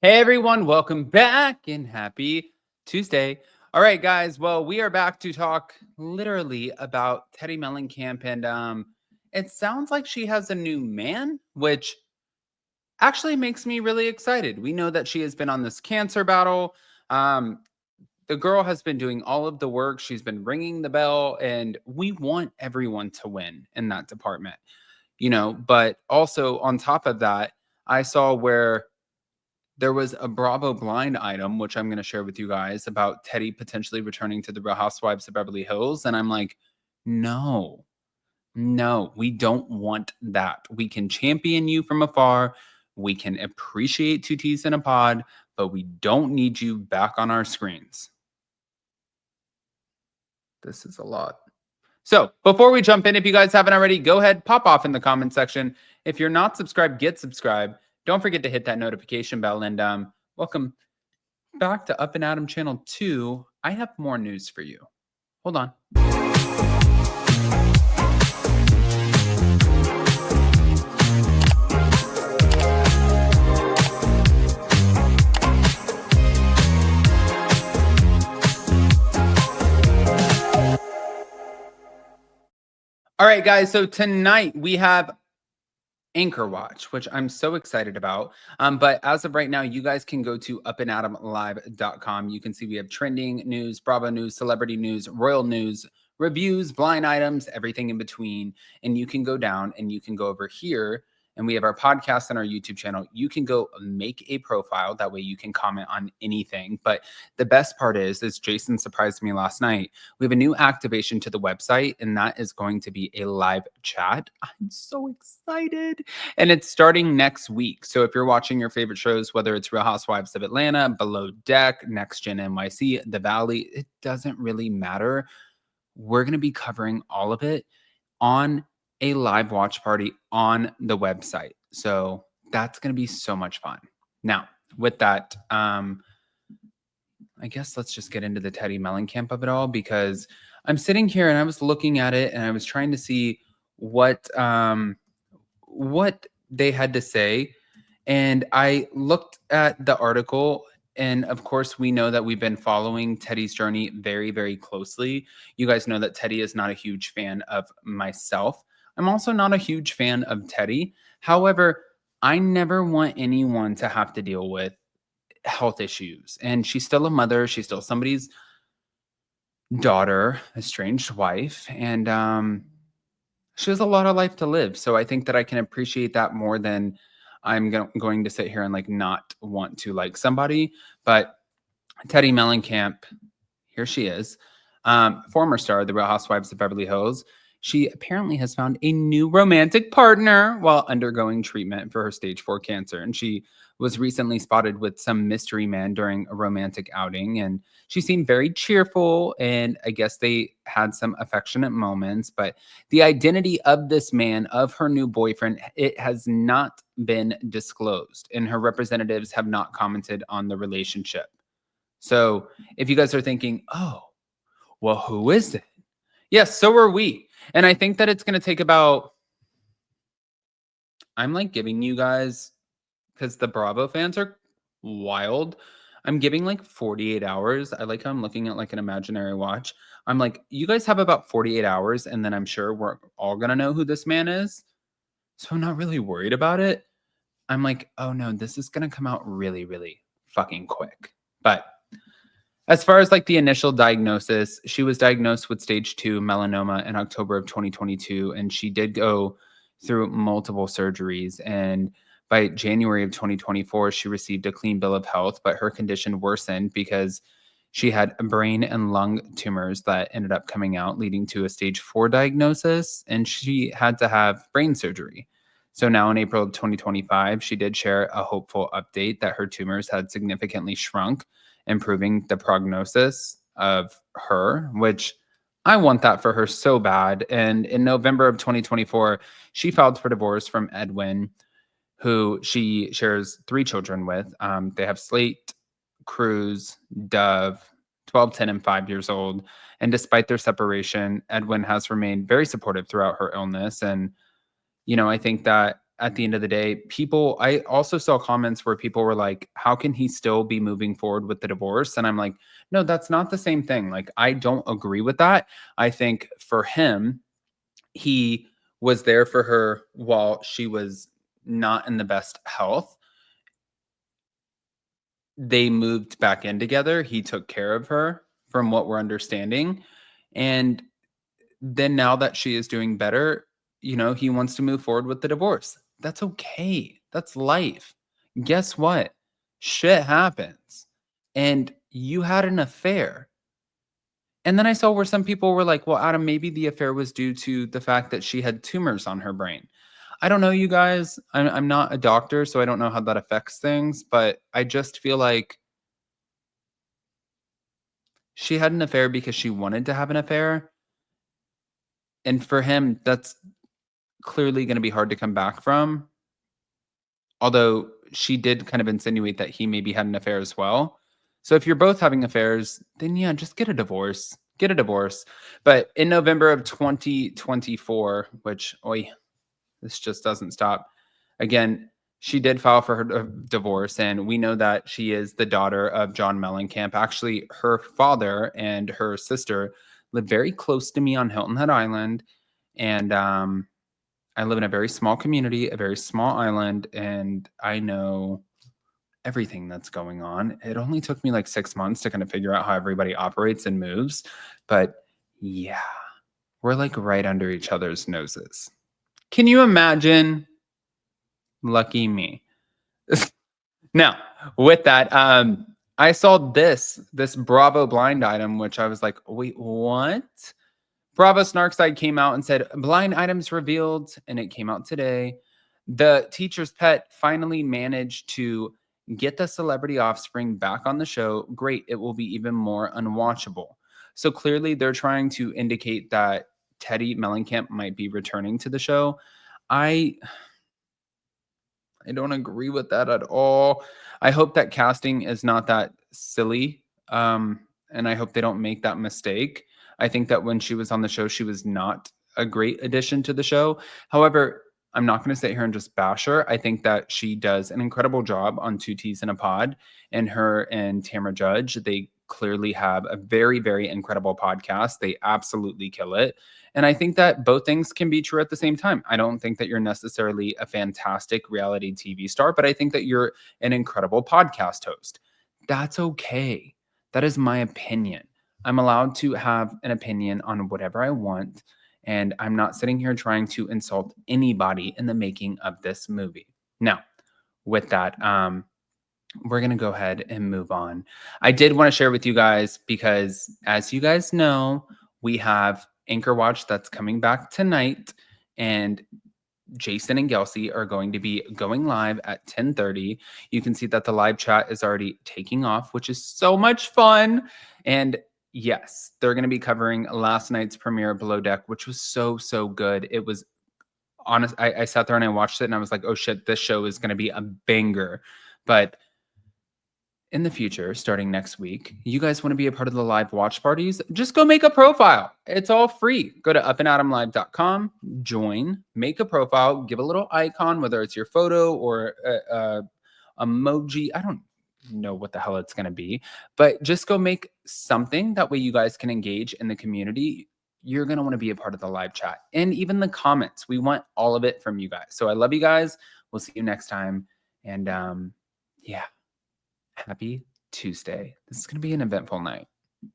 Hey everyone, welcome back and happy Tuesday. All right, guys. Well, we are back to talk literally about Teddi Mellencamp, and it sounds like she has a new man, which actually makes me really excited. We know that she has been on this cancer battle. Um, the girl has been doing all of the work. She's been ringing the bell, and we want everyone to win in that department, But also on top of that, I saw where there was a Bravo blind item, which I'm going to share with you guys about Teddi potentially returning to the Real Housewives of Beverly Hills. And I'm like, no, no, we don't want that. We can champion you from afar. We can appreciate two teas in a pod, but we don't need you back on our screens. This is a lot. So before we jump in, if you guys haven't already, go ahead, pop off in the comment section. If you're not subscribed, get subscribed. Don't forget to hit that notification bell. And welcome back to Up and Adam Channel 2. I have more news for you. Hold on. All right, guys. So tonight we have Anchor Watch, which I'm so excited about. But as of right now, you guys can go to upandadamlive.com. You can see we have trending news, Bravo news, celebrity news, royal news, reviews, blind items, everything in between. And you can go down and you can go over here. And we have our podcast and our YouTube channel. You can go make a profile. That way you can comment on anything. But the best part is Jason surprised me last night. We have a new activation to the website, and that is going to be a live chat. I'm so excited. And it's starting next week. So if you're watching your favorite shows, whether it's Real Housewives of Atlanta, Below Deck, Next Gen NYC, The Valley, it doesn't really matter. We're going to be covering all of it on a live watch party on the website. So that's going to be so much fun. Now, with that, I guess let's just get into the Teddi Mellencamp of it all, because I'm sitting here and I was looking at it and I was trying to see what they had to say. And I looked at the article, and of course, we know that we've been following Teddi's journey very, very closely. You guys know that Teddi is not a huge fan of myself. I'm also not a huge fan of Teddi. However, I never want anyone to have to deal with health issues. And she's still a mother. She's still somebody's daughter, estranged wife. And she has a lot of life to live. So I think that I can appreciate that more than I'm going to sit here and not want to like somebody. But Teddi Mellencamp, here she is, former star of the Real Housewives of Beverly Hills. She apparently has found a new romantic partner while undergoing treatment for her stage 4 cancer. And she was recently spotted with some mystery man during a romantic outing. And she seemed very cheerful. And I guess they had some affectionate moments. But the identity of this man, of her new boyfriend, it has not been disclosed. And her representatives have not commented on the relationship. So if you guys are thinking, oh, well, who is it? Yes, so are we. And I think that it's going to take about, I'm giving you guys, because the Bravo fans are wild. I'm giving 48 hours. I like how I'm looking at an imaginary watch. I'm like, you guys have about 48 hours, and then I'm sure we're all going to know who this man is. So I'm not really worried about it. I'm like, oh no, this is going to come out really, really fucking quick. But as far as the initial diagnosis, she was diagnosed with stage 2 melanoma in October of 2022, and she did go through multiple surgeries. And by January of 2024, she received a clean bill of health, but her condition worsened because she had brain and lung tumors that ended up coming out, leading to a stage 4 diagnosis, and she had to have brain surgery. So now in April of 2025, she did share a hopeful update that her tumors had significantly shrunk, improving the prognosis of her, which I want that for her so bad. And in November of 2024, she filed for divorce from Edwin, who she shares 3 children with. They have Slate, Cruz, Dove, 12, 10, and 5 years old. And despite their separation, Edwin has remained very supportive throughout her illness. And, I think that at the end of the day, I also saw comments where people were like, how can he still be moving forward with the divorce? And I'm like, no, that's not the same thing. Like, I don't agree with that. I think for him, he was there for her while she was not in the best health. They moved back in together. He took care of her from what we're understanding. And then now that she is doing better, he wants to move forward with the divorce. That's okay. That's life. Guess what? Shit happens. And you had an affair. And then I saw where some people were like, well, Adam, maybe the affair was due to the fact that she had tumors on her brain. I don't know, you guys. I'm not a doctor, so I don't know how that affects things. But I just feel like she had an affair because she wanted to have an affair. And for him, that's clearly going to be hard to come back from. Although she did kind of insinuate that he maybe had an affair as well. So if you're both having affairs, then yeah, just get a divorce. Get a divorce. But in November of 2024, which, oi, this just doesn't stop. Again, she did file for her divorce, and we know that she is the daughter of John Mellencamp. Actually, her father and her sister live very close to me on Hilton Head Island. And I live in a very small community, a very small island, and I know everything that's going on. It only took me like 6 months to kind of figure out how everybody operates and moves. But yeah, we're like right under each other's noses. Can you imagine? Lucky me. Now, with that, I saw this Bravo blind item, which I was like, wait, what? Bravo Snarkside came out and said, blind items revealed, and it came out today. The teacher's pet finally managed to get the celebrity offspring back on the show. Great. It will be even more unwatchable. So clearly they're trying to indicate that Teddi Mellencamp might be returning to the show. I don't agree with that at all. I hope that casting is not that silly. And I hope they don't make that mistake. I think that when she was on the show, she was not a great addition to the show. However, I'm not going to sit here and just bash her. I think that she does an incredible job on Two Teas in a Pod, and her and Tamra Judge, they clearly have a very, very incredible podcast. They absolutely kill it. And I think that both things can be true at the same time. I don't think that you're necessarily a fantastic reality TV star, but I think that you're an incredible podcast host. That's okay. That is my opinion. I'm allowed to have an opinion on whatever I want. And I'm not sitting here trying to insult anybody in the making of this movie. Now, with that, we're going to go ahead and move on. I did want to share with you guys because, as you guys know, we have Anchor Watch that's coming back tonight, and Jason and Gelsey are going to be going live at 10:30. You can see that the live chat is already taking off, which is so much fun. And yes, they're going to be covering last night's premiere, Below Deck, which was so, so good. It was honest. I sat there and I watched it and I was like, oh shit, this show is going to be a banger. But in the future, starting next week, you guys want to be a part of the live watch parties, just go make a profile. It's all free. Go to upandadamlive.com, join, make a profile, give a little icon, whether it's your photo or emoji. I don't know what the hell it's going to be, but just go make something. That way you guys can engage in the community. You're going to want to be a part of the live chat and even the comments. We want all of it from you guys. So I love you guys. We'll see you next time. And yeah. Happy Tuesday. This is going to be an eventful night.